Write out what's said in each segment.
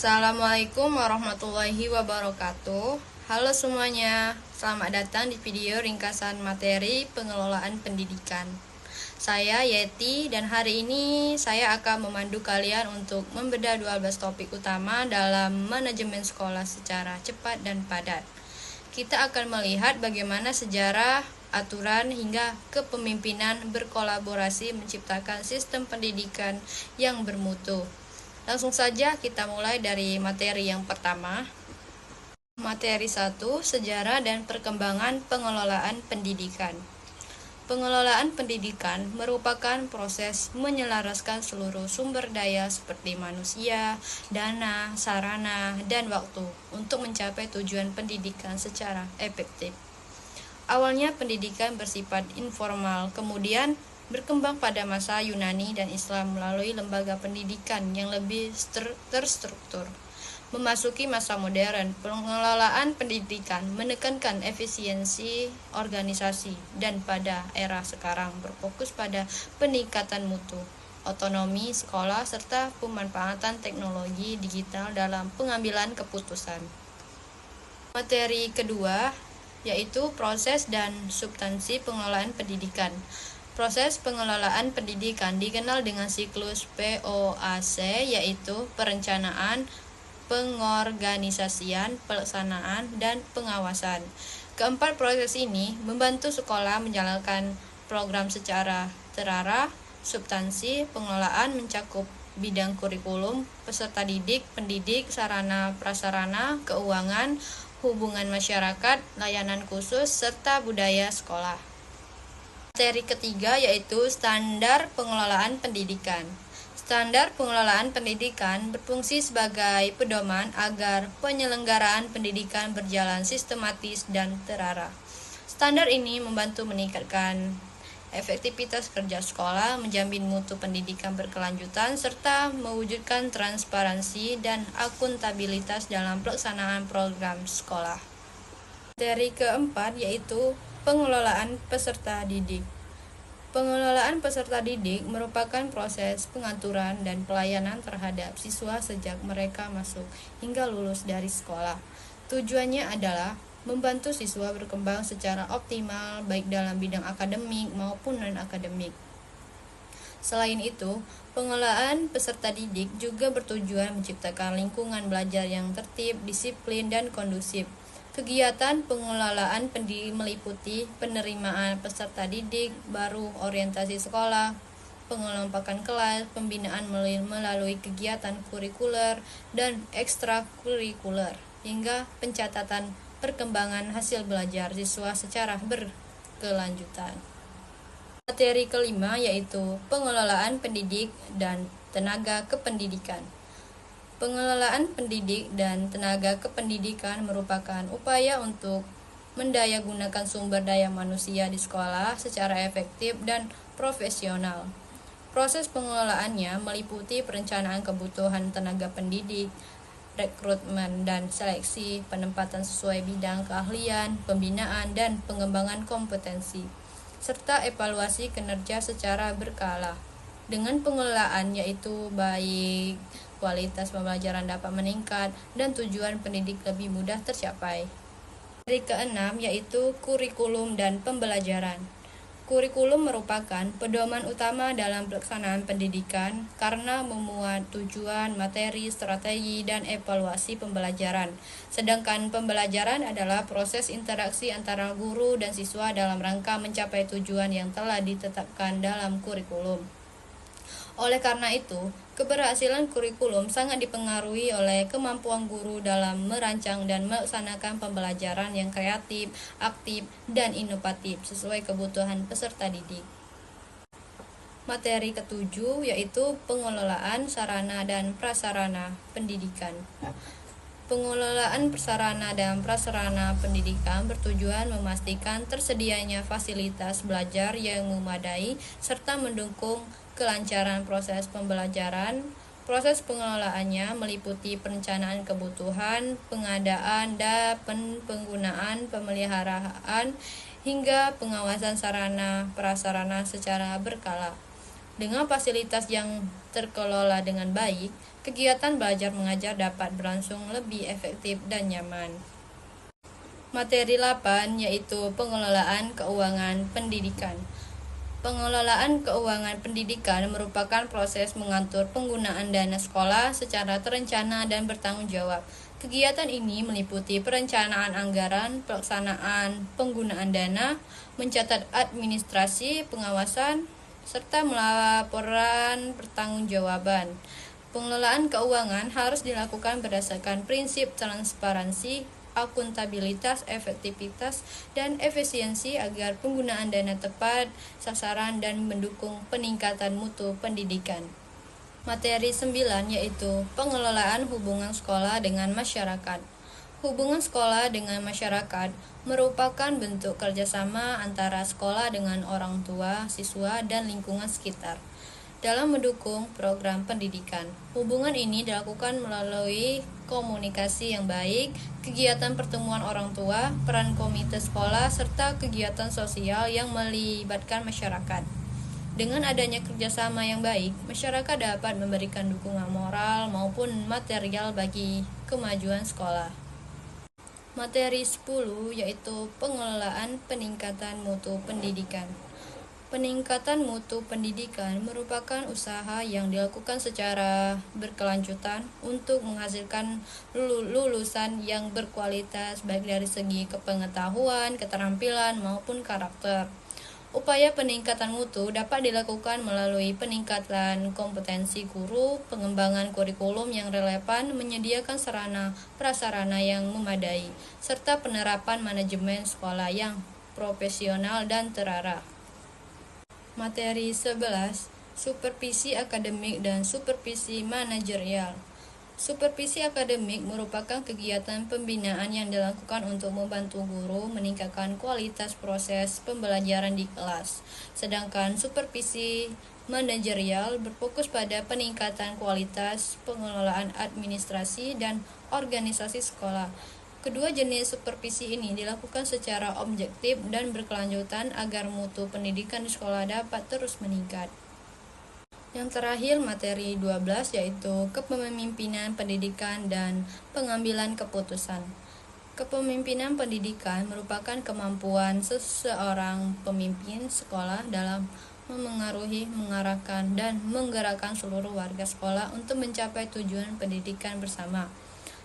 Assalamualaikum warahmatullahi wabarakatuh. Halo semuanya, selamat datang di video ringkasan materi pengelolaan pendidikan. Saya Yeti dan hari ini saya akan memandu kalian untuk membedah 12 topik utama dalam manajemen sekolah secara cepat dan padat. Kita akan melihat bagaimana sejarah, aturan hingga kepemimpinan berkolaborasi menciptakan sistem pendidikan yang bermutu. Langsung saja kita mulai dari materi yang pertama. Materi 1, Sejarah dan Perkembangan Pengelolaan Pendidikan. Pengelolaan pendidikan merupakan proses menyelaraskan seluruh sumber daya seperti manusia, dana, sarana, dan waktu untuk mencapai tujuan pendidikan secara efektif. Awalnya pendidikan bersifat informal, kemudian berkembang pada masa Yunani dan Islam melalui lembaga pendidikan yang lebih terstruktur. Memasuki masa modern, pengelolaan pendidikan menekankan efisiensi organisasi dan pada era sekarang berfokus pada peningkatan mutu, otonomi sekolah serta pemanfaatan teknologi digital dalam pengambilan keputusan. Materi kedua yaitu proses dan substansi pengelolaan pendidikan. Proses pengelolaan pendidikan dikenal dengan siklus POAC, yaitu perencanaan, pengorganisasian, pelaksanaan, dan pengawasan. Keempat proses ini membantu sekolah menjalankan program secara terarah. Substansi pengelolaan mencakup bidang kurikulum, peserta didik, pendidik, sarana prasarana, keuangan, hubungan masyarakat, layanan khusus, serta budaya sekolah. Materi ketiga yaitu standar pengelolaan pendidikan. Standar pengelolaan pendidikan berfungsi sebagai pedoman agar penyelenggaraan pendidikan berjalan sistematis dan terarah. Standar ini membantu meningkatkan efektivitas kerja sekolah, menjamin mutu pendidikan berkelanjutan, serta mewujudkan transparansi dan akuntabilitas dalam pelaksanaan program sekolah. Materi keempat yaitu pengelolaan peserta didik. Pengelolaan peserta didik merupakan proses pengaturan dan pelayanan terhadap siswa sejak mereka masuk hingga lulus dari sekolah. Tujuannya adalah membantu siswa berkembang secara optimal baik dalam bidang akademik maupun non-akademik. Selain itu, pengelolaan peserta didik juga bertujuan menciptakan lingkungan belajar yang tertib, disiplin, dan kondusif. Kegiatan pengelolaan pendidik meliputi penerimaan peserta didik baru, orientasi sekolah, pengelompokan kelas, pembinaan melalui kegiatan kurikuler dan ekstrakurikuler, hingga pencatatan perkembangan hasil belajar siswa secara berkelanjutan. Materi kelima yaitu pengelolaan pendidik dan tenaga kependidikan. Pengelolaan pendidik dan tenaga kependidikan merupakan upaya untuk mendayagunakan sumber daya manusia di sekolah secara efektif dan profesional. Proses pengelolaannya meliputi perencanaan kebutuhan tenaga pendidik, rekrutmen dan seleksi, penempatan sesuai bidang keahlian, pembinaan dan pengembangan kompetensi, serta evaluasi kinerja secara berkala. Dengan pengelolaan yaitu baik kualitas pembelajaran dapat meningkat dan tujuan pendidik lebih mudah tercapai. Materi keenam yaitu kurikulum dan pembelajaran. Kurikulum merupakan pedoman utama dalam pelaksanaan pendidikan karena memuat tujuan, materi, strategi, dan evaluasi pembelajaran. Sedangkan pembelajaran adalah proses interaksi antara guru dan siswa dalam rangka mencapai tujuan yang telah ditetapkan dalam kurikulum. Oleh karena itu, keberhasilan kurikulum sangat dipengaruhi oleh kemampuan guru dalam merancang dan melaksanakan pembelajaran yang kreatif, aktif, dan inovatif sesuai kebutuhan peserta didik. Materi ketujuh yaitu pengelolaan sarana dan prasarana pendidikan. Pengelolaan sarana dan prasarana pendidikan bertujuan memastikan tersedianya fasilitas belajar yang memadai serta mendukung kelancaran proses pembelajaran. Proses pengelolaannya meliputi perencanaan kebutuhan, pengadaan, dan penggunaan, pemeliharaan, hingga pengawasan sarana prasarana secara berkala. Dengan fasilitas yang terkelola dengan baik, kegiatan belajar mengajar dapat berlangsung lebih efektif dan nyaman. Materi 8 yaitu pengelolaan keuangan pendidikan. Pengelolaan keuangan pendidikan merupakan proses mengatur penggunaan dana sekolah secara terencana dan bertanggung jawab. Kegiatan ini meliputi perencanaan anggaran, pelaksanaan penggunaan dana, mencatat administrasi, pengawasan, serta melaporan pertanggungjawaban. Pengelolaan keuangan harus dilakukan berdasarkan prinsip transparansi, akuntabilitas, efektivitas, dan efisiensi agar penggunaan dana tepat sasaran dan mendukung peningkatan mutu pendidikan. Materi 9 yaitu pengelolaan hubungan sekolah dengan masyarakat. Hubungan sekolah dengan masyarakat merupakan bentuk kerjasama antara sekolah dengan orang tua, siswa, dan lingkungan sekitar dalam mendukung program pendidikan. Hubungan ini dilakukan melalui komunikasi yang baik, kegiatan pertemuan orang tua, peran komite sekolah, serta kegiatan sosial yang melibatkan masyarakat. Dengan adanya kerjasama yang baik, masyarakat dapat memberikan dukungan moral maupun material bagi kemajuan sekolah. Materi 10 yaitu pengelolaan peningkatan mutu pendidikan. Peningkatan mutu pendidikan merupakan usaha yang dilakukan secara berkelanjutan untuk menghasilkan lulusan yang berkualitas baik dari segi kepengetahuan, keterampilan, maupun karakter. Upaya peningkatan mutu dapat dilakukan melalui peningkatan kompetensi guru, pengembangan kurikulum yang relevan, menyediakan sarana prasarana yang memadai, serta penerapan manajemen sekolah yang profesional dan terarah. Materi 11, supervisi akademik dan supervisi manajerial. Supervisi akademik merupakan kegiatan pembinaan yang dilakukan untuk membantu guru meningkatkan kualitas proses pembelajaran di kelas. Sedangkan supervisi manajerial berfokus pada peningkatan kualitas pengelolaan administrasi dan organisasi sekolah. Kedua jenis supervisi ini dilakukan secara objektif dan berkelanjutan agar mutu pendidikan di sekolah dapat terus meningkat. Yang terakhir materi 12 yaitu kepemimpinan pendidikan dan pengambilan keputusan. Kepemimpinan pendidikan merupakan kemampuan seseorang pemimpin sekolah dalam memengaruhi, mengarahkan, dan menggerakkan seluruh warga sekolah untuk mencapai tujuan pendidikan bersama.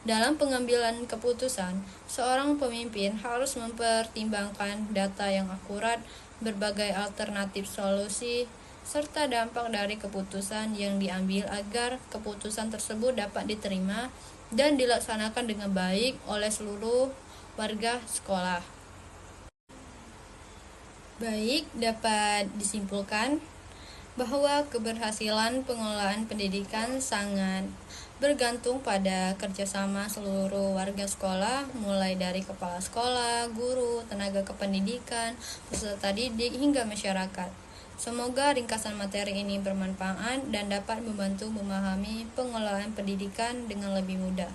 Dalam pengambilan keputusan, seorang pemimpin harus mempertimbangkan data yang akurat, berbagai alternatif solusi, serta dampak dari keputusan yang diambil agar keputusan tersebut dapat diterima dan dilaksanakan dengan baik oleh seluruh warga sekolah. Baik, dapat disimpulkan bahwa keberhasilan pengelolaan pendidikan sangat bergantung pada kerjasama seluruh warga sekolah, mulai dari kepala sekolah, guru, tenaga kependidikan, peserta didik, hingga masyarakat. Semoga ringkasan materi ini bermanfaat dan dapat membantu memahami pengelolaan pendidikan dengan lebih mudah.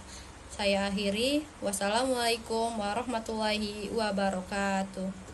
Saya akhiri, wassalamualaikum warahmatullahi wabarakatuh.